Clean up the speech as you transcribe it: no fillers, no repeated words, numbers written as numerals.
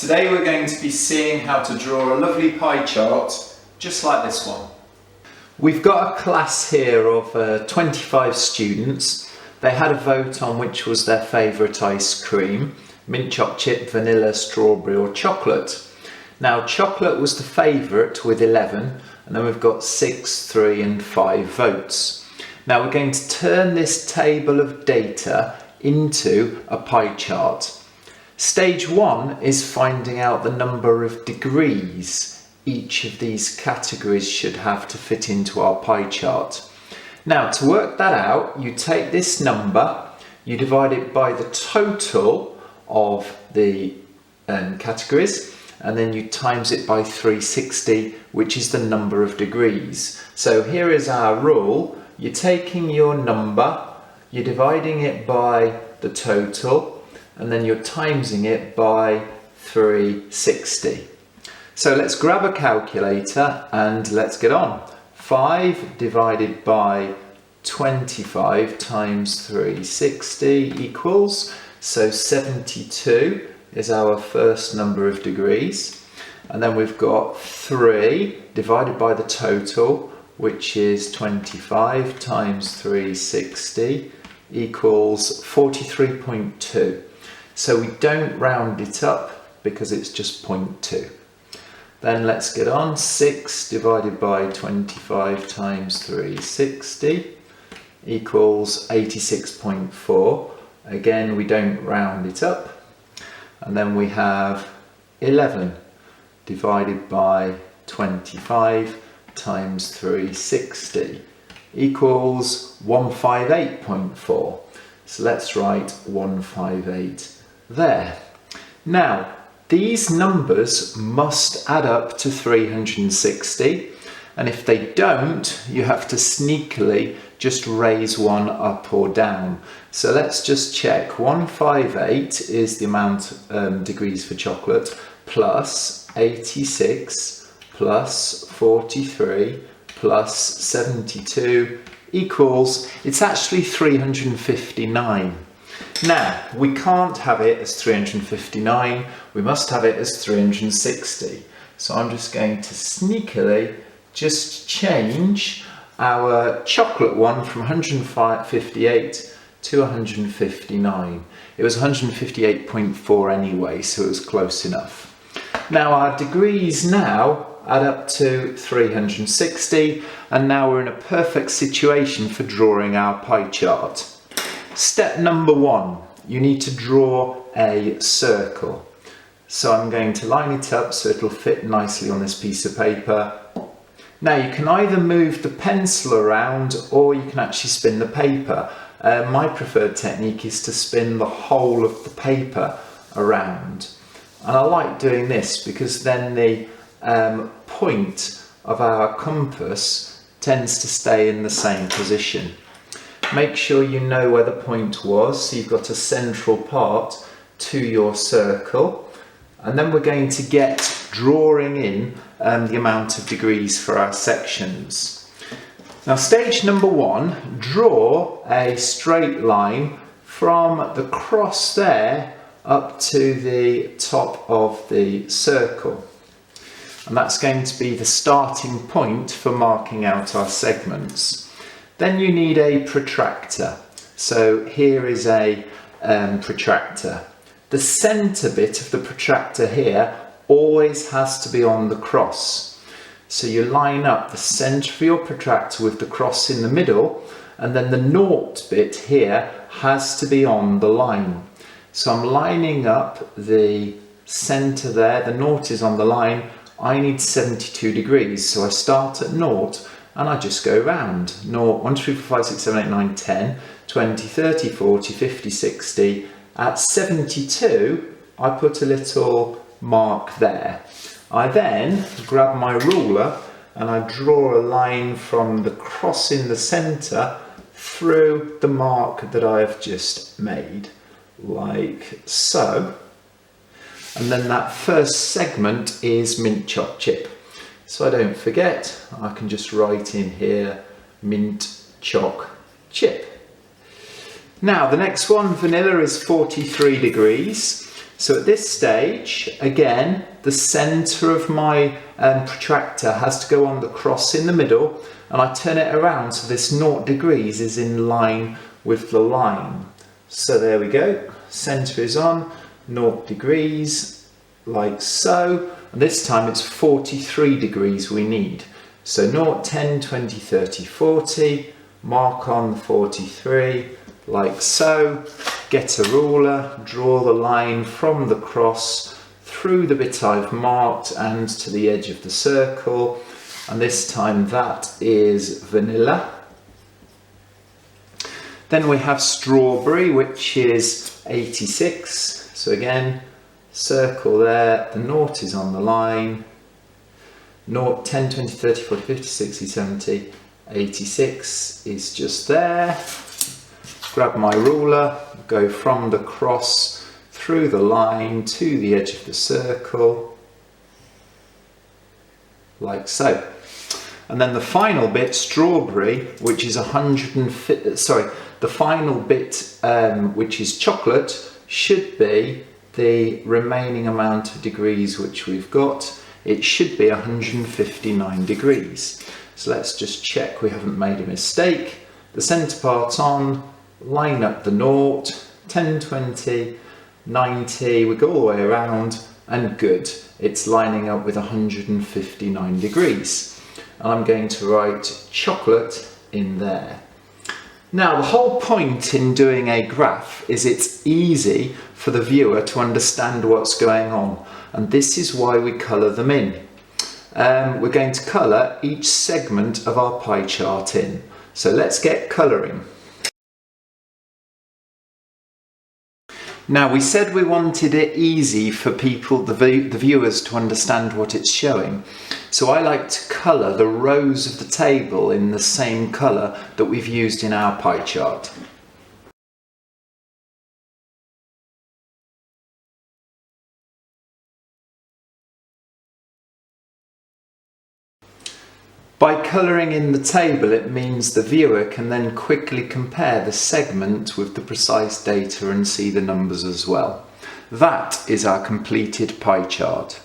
Today we're going to be seeing how to draw a lovely pie chart just like this one. We've got a class here of 25 students. They had a vote on which was their favourite ice cream: mint choc chip, vanilla, strawberry or chocolate. Now chocolate was the favourite with 11, and then we've got 6, 3 and 5 votes. Now we're going to turn this table of data into a pie chart. Stage 1 is finding out the number of degrees each of these categories should have to fit into our pie chart. Now to work that out, you take this number, you divide it by the total of the categories, and then you times it by 360, which is the number of degrees. So here is our rule. You're taking your number, you're dividing it by the total, and then you're timesing it by 360. So let's grab a calculator and let's get on. 5 divided by 25 times 360 equals, so 72 is our first number of degrees. And then we've got 3 divided by the total, which is 25 times 360 equals 43.2. So we don't round it up because it's just 0.2. Then let's get on. 6 divided by 25 times 360 equals 86.4. Again, we don't round it up. And then we have 11 divided by 25 times 360 equals 158.4. So let's write 158 there. Now, these numbers must add up to 360, and if they don't, you have to sneakily just raise one up or down. So let's just check. 158 is the amount degrees for chocolate, plus 86 plus 43 plus 72 equals, it's actually 359. Now, we can't have it as 359, we must have it as 360. So I'm just going to sneakily just change our chocolate one from 158 to 159. It was 158.4 anyway, so it was close enough. Now our degrees now add up to 360, and now we're in a perfect situation for drawing our pie chart. Step number 1, you need to draw a circle. So I'm going to line it up so it'll fit nicely on this piece of paper. Now you can either move the pencil around or you can actually spin the paper. My preferred technique is to spin the whole of the paper around. And I like doing this because then the point of our compass tends to stay in the same position. Make sure you know where the point was, so you've got a central part to your circle, and then we're going to get drawing in the amount of degrees for our sections. Now stage number 1, draw a straight line from the cross there up to the top of the circle, and that's going to be the starting point for marking out our segments. Then you need a protractor. So here is a protractor. The centre bit of the protractor here always has to be on the cross. So you line up the centre of your protractor with the cross in the middle, and then the naught bit here has to be on the line. So I'm lining up the centre there, the naught is on the line, I need 72 degrees, so I start at naught and I just go round. 0, 1, 2, 3, 4, 5, 6, 7, 8, 9, 10, 20, 30, 40, 50, 60. At 72, I put a little mark there. I then grab my ruler and I draw a line from the cross in the centre through the mark that I've just made, like so. And then that first segment is mint choc chip. So I don't forget, I can just write in here mint choc chip. Now the next one, vanilla, is 43 degrees. So at this stage, again, the centre of my protractor has to go on the cross in the middle, and I turn it around so this 0 degrees is in line with the line. So there we go, centre is on, 0 degrees, like so, and this time it's 43 degrees we need. So 0, 10, 20, 30, 40, mark on the 43, like so, get a ruler, draw the line from the cross through the bit I've marked and to the edge of the circle, and this time that is vanilla. Then we have strawberry, which is 86, so again, circle there, the 0 is on the line, 0, 10, 20, 30, 40, 50, 60, 70, 86 is just there. Grab my ruler, go from the cross through the line to the edge of the circle, like so. And then the final bit, strawberry, which is the final bit, which is chocolate, should be the remaining amount of degrees which we've got. It should be 159 degrees. So let's just check we haven't made a mistake. The centre part on, line up the 0, 10, 20, 90, we go all the way around, and good. It's lining up with 159 degrees. And I'm going to write chocolate in there. Now, the whole point in doing a graph is it's easy for the viewer to understand what's going on, and this is why we colour them in. We're going to colour each segment of our pie chart in. So let's get colouring. Now, we said we wanted it easy for people, the viewers, to understand what it's showing. So I like to colour the rows of the table in the same colour that we've used in our pie chart. By colouring in the table, it means the viewer can then quickly compare the segment with the precise data and see the numbers as well. That is our completed pie chart.